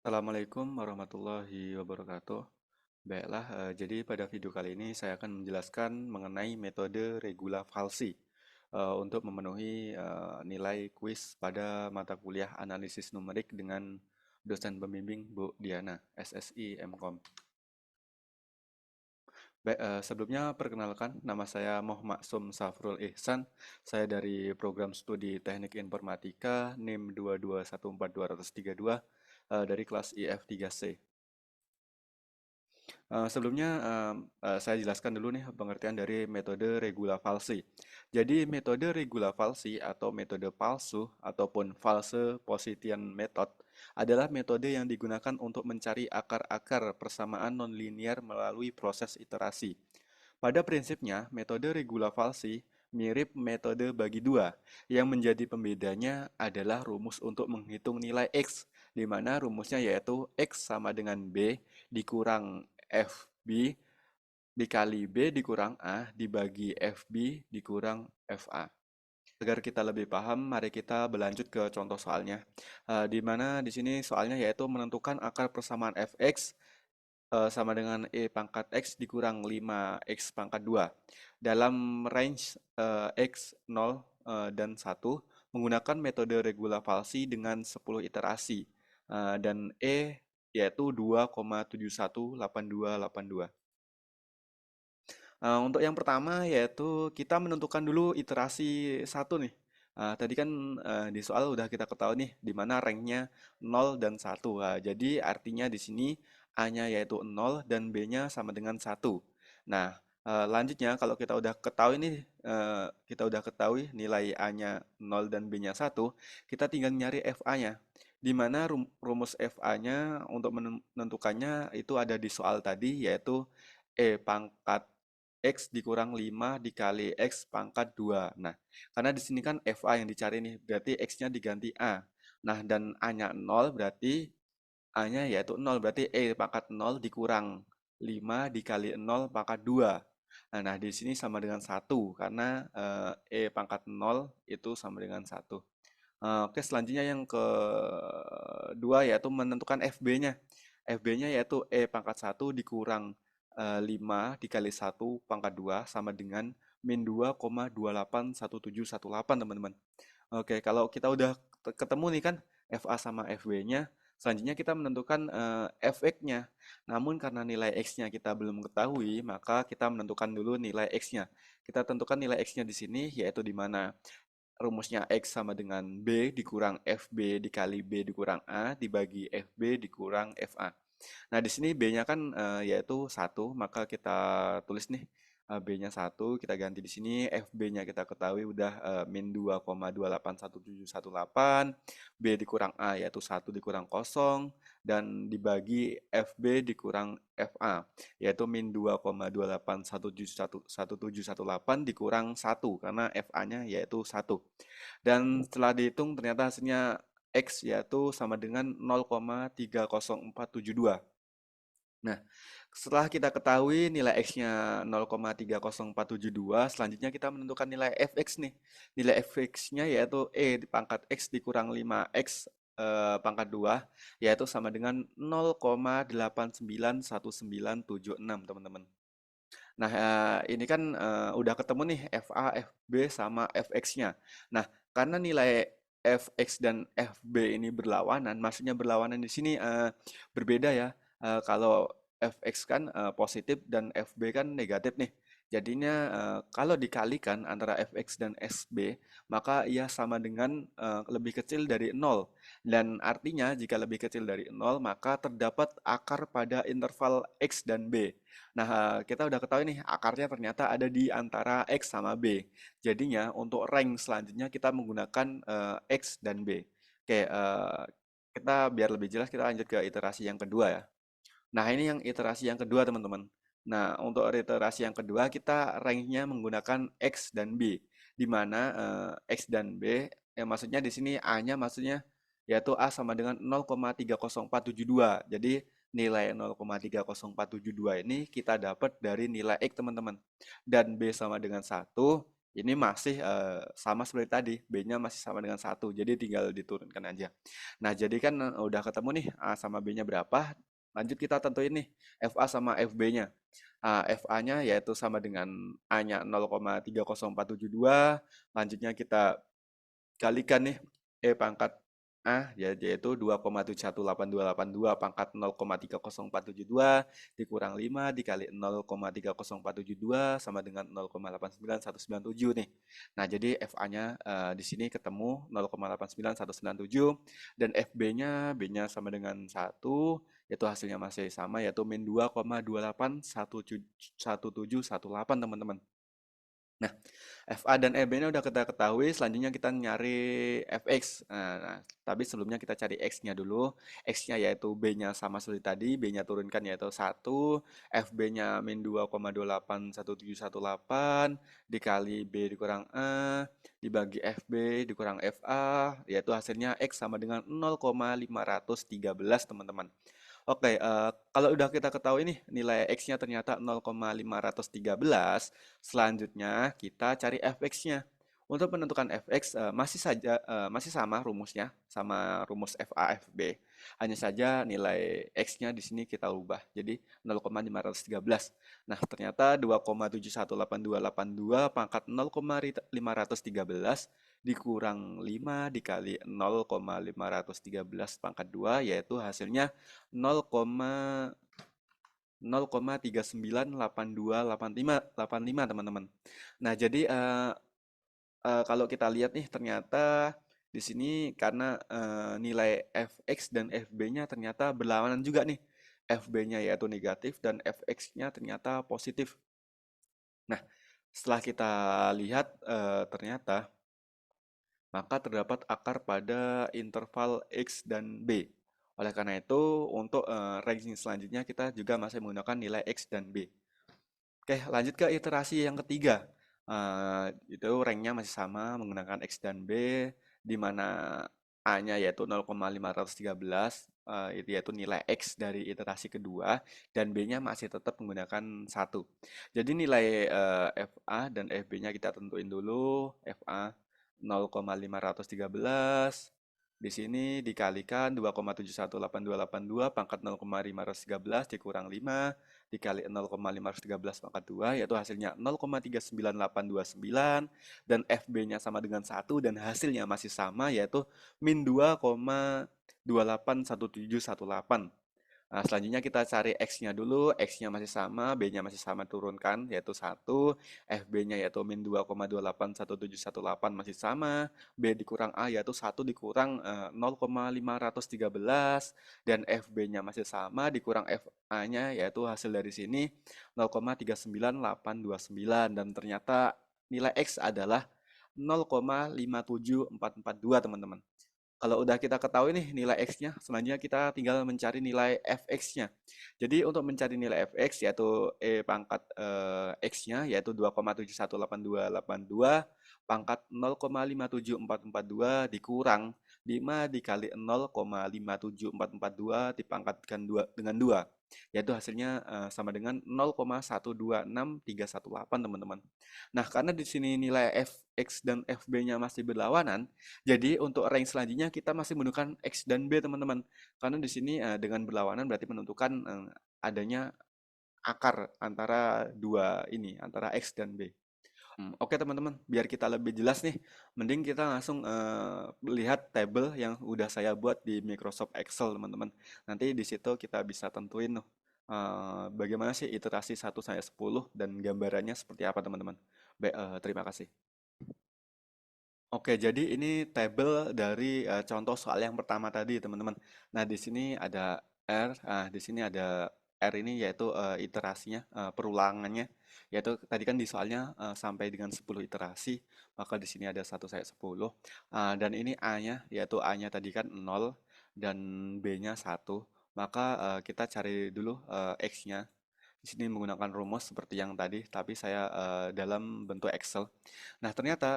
Assalamualaikum warahmatullahi wabarakatuh. Baiklah, jadi pada video kali ini saya akan menjelaskan mengenai metode regula falsi untuk memenuhi nilai kuis pada mata kuliah analisis numerik dengan dosen pembimbing Bu Diana, SSI MKOM. Baik, sebelumnya perkenalkan nama saya Muhammad Sum Safrul Ihsan. Saya dari program studi Teknik Informatika NIM 2214232 dari kelas IF3C. Sebelumnya saya jelaskan dulu nih pengertian dari metode regula falsi. Jadi metode regula falsi atau metode palsu ataupun false position method adalah metode yang digunakan untuk mencari akar-akar persamaan nonlinear melalui proses iterasi. Pada prinsipnya, metode regula falsi mirip metode bagi dua, yang menjadi pembedanya adalah rumus untuk menghitung nilai X, di mana rumusnya yaitu X sama dengan B dikurang FB dikali B dikurang A dibagi FB dikurang FA. Agar kita lebih paham, mari kita berlanjut ke contoh soalnya. Di mana di sini soalnya yaitu menentukan akar persamaan fx sama dengan E pangkat X dikurang 5X pangkat 2 dalam range X 0 dan 1 menggunakan metode regula falsi dengan 10 iterasi dan E yaitu 2,718282. Untuk yang pertama yaitu kita menentukan dulu iterasi satu nih. Tadi kan di soal udah kita ketahui nih di mana ranknya 0 dan 1. Jadi artinya di sini A-nya yaitu 0 dan B-nya sama dengan 1. Nah, lanjutnya kalau kita udah ketahui nih kita udah ketahui nilai A-nya 0 dan B-nya 1, kita tinggal nyari FA-nya. Di mana rumus FA-nya untuk menentukannya itu ada di soal tadi yaitu E pangkat X dikurang 5 dikali X pangkat 2. Nah, karena di sini kan FA yang dicari nih, berarti X-nya diganti A. Nah, dan A-nya 0 berarti A-nya yaitu 0, berarti E pangkat 0 dikurang 5 dikali 0 pangkat 2. Nah, di sini sama dengan 1, karena E pangkat 0 itu sama dengan 1. Oke, selanjutnya yang kedua yaitu menentukan FB-nya. FB-nya yaitu E pangkat 1 dikurang 5 dikali 1 pangkat 2 sama dengan min 2,281718 teman-teman. Oke, kalau kita udah ketemu nih kan FA sama FB-nya, selanjutnya kita menentukan Fx-nya. Namun karena nilai X-nya kita belum ketahui, maka kita menentukan dulu nilai X-nya. Kita tentukan nilai X-nya di sini yaitu di mana rumusnya X sama dengan B dikurang FB dikali B dikurang A dibagi FB dikurang FA. Nah, di sini B-nya kan yaitu 1, maka kita tulis nih B-nya 1, kita ganti di sini FB-nya kita ketahui udah min 2,281718, B dikurang A yaitu 1 dikurang kosong dan dibagi FB dikurang FA yaitu min 2,281718 dikurang 1 karena FA-nya yaitu 1. Dan setelah dihitung ternyata hasilnya X yaitu sama dengan 0,30472. Nah, setelah kita ketahui nilai X-nya 0,30472, selanjutnya kita menentukan nilai Fx nih. Nilai Fx-nya yaitu E pangkat X dikurang 5X pangkat 2, yaitu sama dengan 0,891976, teman-teman. Nah, ini kan udah ketemu nih FA, FB, sama Fx-nya. Nah, karena nilai Fx dan Fb ini berlawanan, maksudnya berlawanan di sini berbeda ya. Kalau Fx kan positif dan Fb kan negatif nih. Jadinya kalau dikalikan antara Fx dan Sb, maka ia sama dengan lebih kecil dari 0. Dan artinya jika lebih kecil dari 0, maka terdapat akar pada interval X dan B. Nah, kita udah ketahui nih akarnya ternyata ada di antara X sama B. Jadinya untuk rank selanjutnya kita menggunakan X dan B. Oke, kita biar lebih jelas kita lanjut ke iterasi yang kedua ya. Nah, ini yang iterasi yang kedua teman-teman. Nah, untuk iterasi yang kedua kita ranknya menggunakan X dan B. Di mana X dan B, maksudnya di sini A-nya maksudnya yaitu A sama dengan 0,30472. Jadi nilai 0,30472 ini kita dapat dari nilai X teman-teman. Dan B sama dengan 1 Ini masih sama seperti tadi, B-nya masih sama dengan satu, jadi tinggal diturunkan aja. Nah, jadi kan udah ketemu nih A sama B-nya berapa, lanjut kita tentuin nih FA sama FB-nya. FA-nya yaitu sama dengan A-nya 0,30472, lanjutnya kita kalikan nih pangkat A yaitu 2,71822 pangkat 0,30472 dikurang 5 dikali 0,30472 sama dengan 0,89197 nih. Nah, jadi FA-nya di sini ketemu 0,89197 dan FB-nya B-nya sama dengan 1 yaitu hasilnya masih sama yaitu min 2,281718 teman-teman. Nah, FA dan EB-nya udah kita ketahui, selanjutnya kita nyari FX. Nah, tapi sebelumnya kita cari X-nya dulu. X-nya yaitu B-nya sama seperti tadi, B-nya turunkan yaitu 1, FB-nya min 2,281718 dikali B dikurang A, dibagi FB dikurang FA, yaitu hasilnya X sama dengan 0,513 teman-teman. Oke, kalau udah kita ketahui nih nilai X-nya ternyata 0,513, selanjutnya kita cari fx-nya. Untuk menentukan fx masih sama rumusnya, sama rumus FA/FB. Hanya saja nilai X-nya di sini kita ubah jadi 0,513. Nah, ternyata 2,71822 pangkat 0,513 dikurang 5 dikali 0,513 pangkat 2 yaitu hasilnya 0,0,398285 teman-teman. Nah, jadi kalau kita lihat nih ternyata di sini karena nilai fx dan fb-nya ternyata berlawanan juga nih. Fb-nya yaitu negatif dan fx-nya ternyata positif. Nah, setelah kita lihat ternyata maka terdapat akar pada interval X dan B. Oleh karena itu, untuk ranking selanjutnya kita juga masih menggunakan nilai X dan B. Oke, lanjut ke iterasi yang ketiga. Itu ranknya masih sama menggunakan X dan B, di mana A-nya yaitu 0,513, itu yaitu nilai X dari iterasi kedua, dan B-nya masih tetap menggunakan satu. Jadi nilai FA dan FB-nya kita tentuin dulu. FA 0,513, di sini dikalikan 2,71822 pangkat 0,513 dikurang 5 dikali 0,513 pangkat 2 yaitu hasilnya 0,39829 dan FB-nya sama dengan 1 dan hasilnya masih sama yaitu min 2,281718. Nah, selanjutnya kita cari X-nya dulu, X-nya masih sama, B-nya masih sama turunkan, yaitu 1, FB-nya yaitu min 2,281718 masih sama, B dikurang A yaitu 1 dikurang 0,513, dan FB-nya masih sama, dikurang FA-nya yaitu hasil dari sini 0,39829, dan ternyata nilai X adalah 0,57442 teman-teman. Kalau udah kita ketahui nih nilai X-nya, selanjutnya kita tinggal mencari nilai Fx-nya. Jadi untuk mencari nilai Fx yaitu pangkat X-nya yaitu 2,7182282 pangkat 0,57442 dikurang 5 dikali 0,57442 dipangkatkan dengan 2 yaitu hasilnya sama dengan 0,126318 teman-teman. Nah, karena di sini nilai Fx dan Fb-nya masih berlawanan, jadi untuk rank selanjutnya kita masih menggunakan X dan B teman-teman. Karena di sini dengan berlawanan berarti menentukan adanya akar antara dua ini, antara X dan B. Oke teman-teman, biar kita lebih jelas nih, mending kita langsung lihat tabel yang udah saya buat di Microsoft Excel teman-teman. Nanti di situ kita bisa tentuin bagaimana sih iterasi 1 sampai 10 dan gambarannya seperti apa teman-teman. Baik, terima kasih. Oke, jadi ini tabel dari contoh soal yang pertama tadi, teman-teman. Nah, di sini ada R, di sini ada R ini yaitu iterasinya, perulangannya, yaitu tadi kan di soalnya sampai dengan 10 iterasi, maka di sini ada 1 sampai 10. Dan ini A-nya, yaitu A-nya tadi kan 0 dan B-nya 1. Maka kita cari dulu X-nya. Di sini menggunakan rumus seperti yang tadi, tapi saya dalam bentuk Excel. Nah, ternyata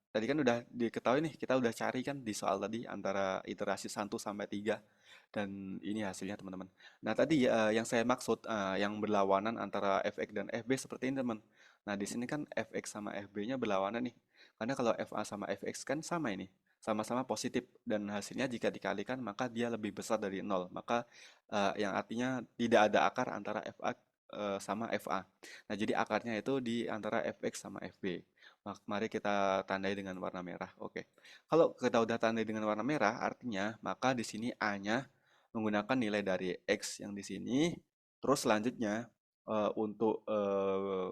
tadi kan udah diketahui nih, kita udah cari kan di soal tadi antara iterasi 1 sampai 3 dan ini hasilnya teman-teman. Nah, tadi yang saya maksud yang berlawanan antara fx dan fb seperti ini teman. Nah, di sini kan fx sama fb-nya berlawanan nih. Karena kalau fa sama fx kan sama ini, sama-sama positif dan hasilnya jika dikalikan maka dia lebih besar dari nol. Maka yang artinya tidak ada akar antara fa sama fa. Nah, jadi akarnya itu di antara fx sama fb. Mari kita tandai dengan warna merah. Oke. Kalau kita udah tandai dengan warna merah, artinya maka di sini A-nya menggunakan nilai dari X yang di sini. Terus selanjutnya untuk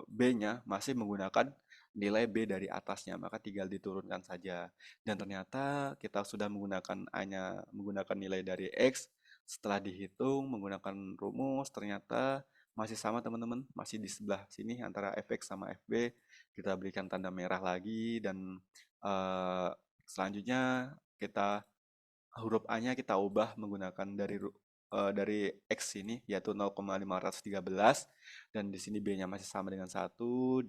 B-nya masih menggunakan nilai B dari atasnya, maka tinggal diturunkan saja. Dan ternyata kita sudah menggunakan A-nya menggunakan nilai dari X. Setelah dihitung menggunakan rumus, ternyata masih sama teman-teman, masih di sebelah sini antara fx sama fb. Kita berikan tanda merah lagi dan eh, selanjutnya kita huruf A-nya kita ubah menggunakan dari X ini yaitu 0,513 dan di sini B-nya masih sama dengan 1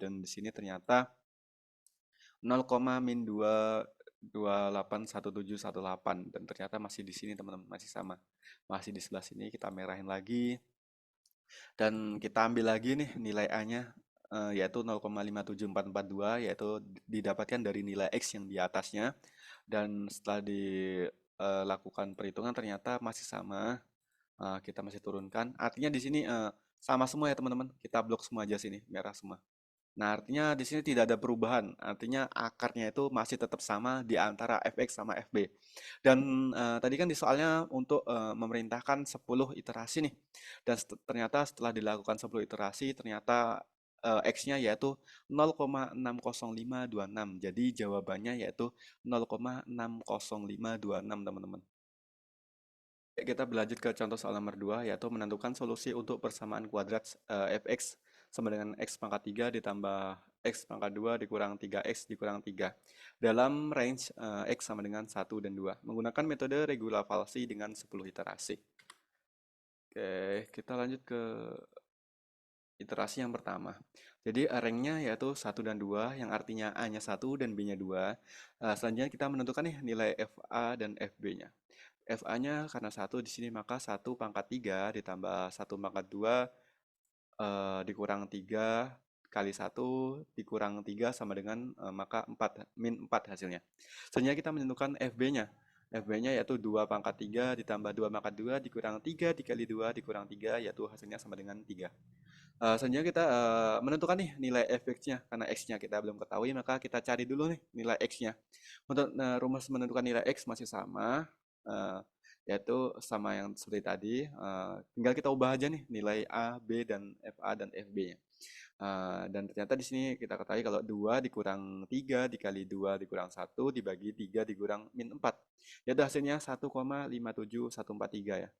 dan di sini ternyata 0,-2281718 dan ternyata masih di sini teman-teman, masih sama. Masih di sebelah sini kita merahin lagi dan kita ambil lagi nih nilai A-nya yaitu 0,57442 yaitu didapatkan dari nilai X yang di atasnya dan setelah dilakukan perhitungan ternyata masih sama. Kita masih turunkan. Artinya di sini sama semua ya teman-teman. Kita blok semua aja sini, merah semua. Nah, artinya di sini tidak ada perubahan. Artinya akarnya itu masih tetap sama di antara fx sama fb. Dan tadi kan di soalnya untuk memerintahkan 10 iterasi nih. Dan ternyata setelah dilakukan 10 iterasi, ternyata x-nya yaitu 0,60526. Jadi jawabannya yaitu 0,60526 teman-teman. Kita berlanjut ke contoh soal nomor 2 yaitu menentukan solusi untuk persamaan kuadrat fx sama dengan x pangkat 3 ditambah x pangkat 2 dikurang 3x dikurang 3 dalam range x sama dengan 1 dan 2 menggunakan metode regulavalsi dengan 10 iterasi. Oke, kita lanjut ke iterasi yang pertama. Jadi ranknya yaitu 1 dan 2 yang artinya A-nya 1 dan B-nya 2. Selanjutnya kita menentukan nih nilai FA dan FB-nya. FA-nya karena 1 di sini maka 1 pangkat 3 ditambah 1 pangkat 2 dikurang 3 kali 1 dikurang 3 sama dengan maka 4 min 4 hasilnya. Selanjutnya kita menentukan FB-nya. FB-nya yaitu 2 pangkat 3 ditambah 2 pangkat 2 dikurang 3 dikali 2 dikurang 3 yaitu hasilnya sama dengan 3. Selanjutnya kita menentukan nih nilai fx-nya karena x-nya kita belum ketahui maka kita cari dulu nih nilai x-nya. Untuk rumus menentukan nilai x masih sama eh, yaitu sama yang seperti tadi. Tinggal kita ubah aja nih nilai a, b dan fa dan fb-nya. Dan ternyata di sini kita ketahui kalau 2 dikurang 3 dikali 2 dikurang 1 dibagi 3 dikurang min 4. Yaitu hasilnya 1,57143 ya.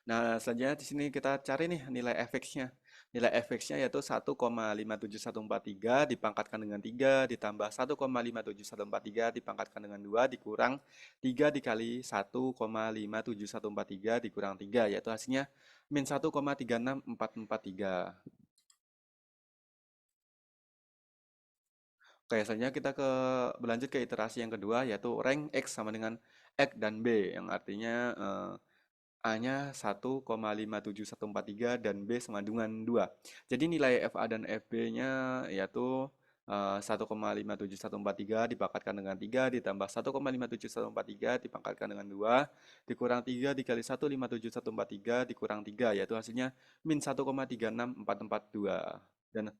Nah, selanjutnya di sini kita cari nih nilai fx-nya. Nilai fx-nya yaitu 1,57143 dipangkatkan dengan 3 ditambah 1,57143 dipangkatkan dengan 2 dikurang 3 dikali 1,57143 dikurang 3 yaitu hasilnya min 1,36443. Oke, selanjutnya kita berlanjut ke iterasi yang kedua yaitu rank x sama dengan x dan b yang artinya A-nya 1,57143 dan B sama dengan 2. Jadi nilai FA dan FB-nya yaitu 1,57143 dipangkatkan dengan 3 ditambah 1,57143 dipangkatkan dengan 2 dikurang 3 dikali 1,57143 dikurang 3 yaitu hasilnya min 1,36442. Dan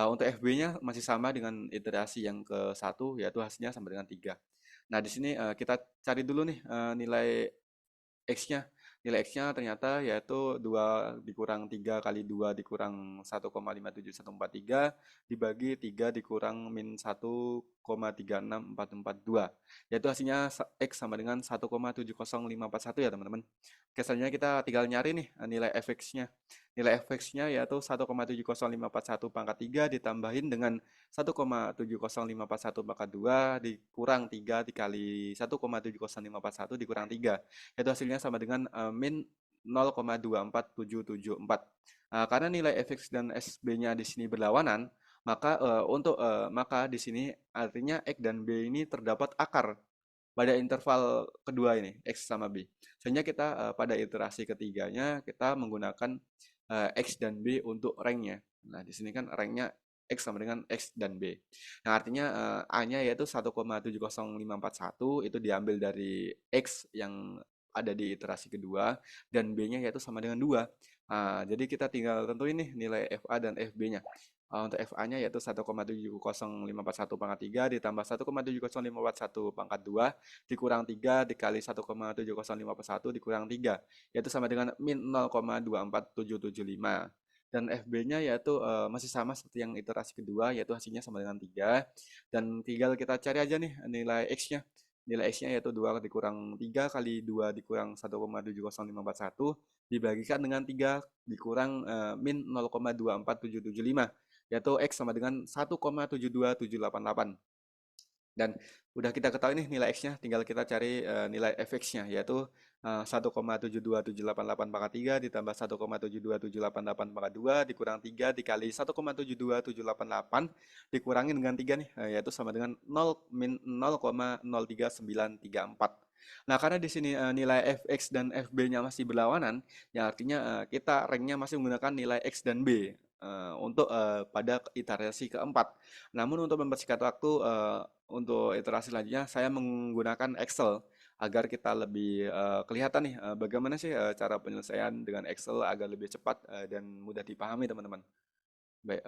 untuk FB-nya masih sama dengan iterasi yang ke satu yaitu hasilnya sama dengan 3. Nah, di sini kita cari dulu nih nilai X-nya. Nilai X-nya ternyata yaitu 2 dikurang 3 kali 2 dikurang 1,57143 dibagi 3 dikurang min 1,36442. Yaitu hasilnya X sama dengan 1,70541 ya teman-teman. Oke, selanjutnya kita tinggal nyari nih nilai fx-nya. Nilai fx-nya yaitu 1,70541 pangkat 3 ditambahin dengan 1,70541 pangkat 2 dikurang 3 dikali 1,70541 dikurang 3 itu hasilnya sama dengan min 0,24774. Karena nilai fx dan sb-nya di sini berlawanan, maka di sini artinya x dan b ini terdapat akar pada interval kedua ini x sama b. Sehingga kita pada iterasi ketiganya kita menggunakan x dan b untuk ranknya. Nah, di sini kan ranknya X sama dengan X dan B. Nah, artinya A-nya yaitu 1,70541 itu diambil dari X yang ada di iterasi kedua dan B-nya yaitu sama dengan 2. Nah, jadi kita tinggal tentuin nih nilai FA dan FB-nya. Untuk FA-nya yaitu 1,70541 pangkat 3 ditambah 1,70541 pangkat 2 dikurang 3 dikali 1,70541 dikurang 3 yaitu sama dengan min 0,24775. Dan FB-nya yaitu masih sama seperti yang iterasi kedua yaitu hasilnya sama dengan 3 dan tinggal kita cari aja nih nilai X-nya. Nilai X-nya yaitu 2 dikurang 3 kali 2 dikurang 1,70541 dibagikan dengan 3 dikurang min 0,24775 yaitu X sama dengan 1,72788. Dan udah kita ketahui nih nilai X-nya, tinggal kita cari nilai fx-nya yaitu 1,72788 pangkat 3 ditambah 1,72788 pangkat 2 dikurang 3 dikali 1,72788 dikurangi dengan 3 nih yaitu sama dengan 0 min 0,03934. Nah, karena di sini nilai fx dan fb-nya masih berlawanan, ya artinya kita ranknya masih menggunakan nilai x dan b untuk pada iterasi keempat. Namun untuk mempersingkat waktu untuk iterasi selanjutnya saya menggunakan Excel agar kita lebih kelihatan nih bagaimana sih cara penyelesaian dengan Excel agar lebih cepat dan mudah dipahami teman-teman. Baik,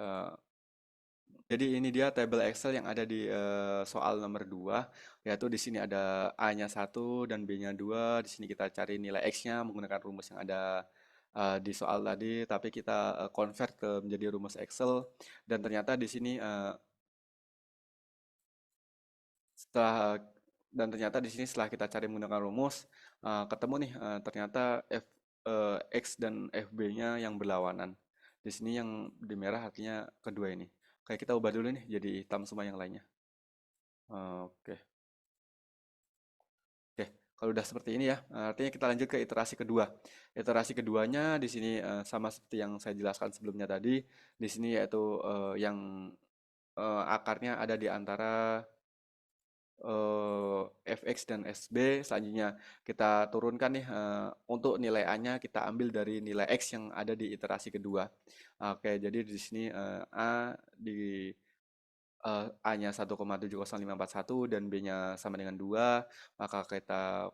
jadi ini dia tabel Excel yang ada di soal nomor 2 yaitu di sini ada A-nya 1 dan B-nya 2. Di sini kita cari nilai X-nya menggunakan rumus yang ada di soal tadi, tapi kita convert ke menjadi rumus Excel dan ternyata di sini setelah ternyata di sini setelah kita cari menggunakan rumus ketemu nih ternyata X dan FB-nya yang berlawanan. Di sini yang di merah artinya kedua ini. Kayak kita ubah dulu nih jadi hitam semua yang lainnya. Oke. Oke, kalau udah seperti ini ya, artinya kita lanjut ke iterasi kedua. Iterasi keduanya di sini sama seperti yang saya jelaskan sebelumnya tadi. Di sini yaitu yang akarnya ada di antara fx dan sb. Selanjutnya kita turunkan nih untuk nilai a-nya kita ambil dari nilai x yang ada di iterasi kedua. Oke, jadi di sini a di a-nya 1,70541 dan b-nya sama dengan 2, maka kita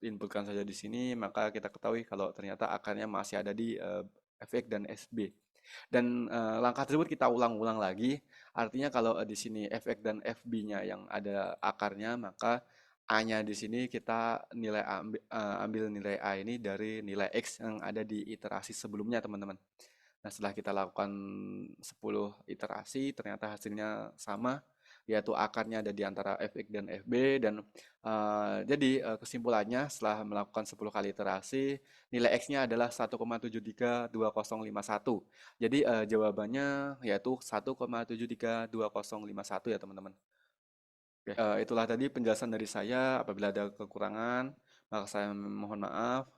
inputkan saja di sini, maka kita ketahui kalau ternyata akarnya masih ada di fx dan sb. Dan langkah tersebut kita ulang-ulang lagi. Artinya kalau di sini fx dan fb-nya yang ada akarnya, maka a-nya di sini kita ambil nilai a ini dari nilai x yang ada di iterasi sebelumnya, teman-teman. Nah, setelah kita lakukan 10 iterasi, ternyata hasilnya sama, yaitu akarnya ada di antara fx dan fb dan jadi kesimpulannya setelah melakukan 10 kali iterasi nilai x-nya adalah 1,7325051. Jadi jawabannya yaitu 1,7325051 ya teman-teman. Oke, itulah tadi penjelasan dari saya. Apabila ada kekurangan maka saya mohon maaf.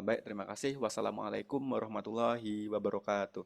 Baik, terima kasih. Wassalamualaikum warahmatullahi wabarakatuh.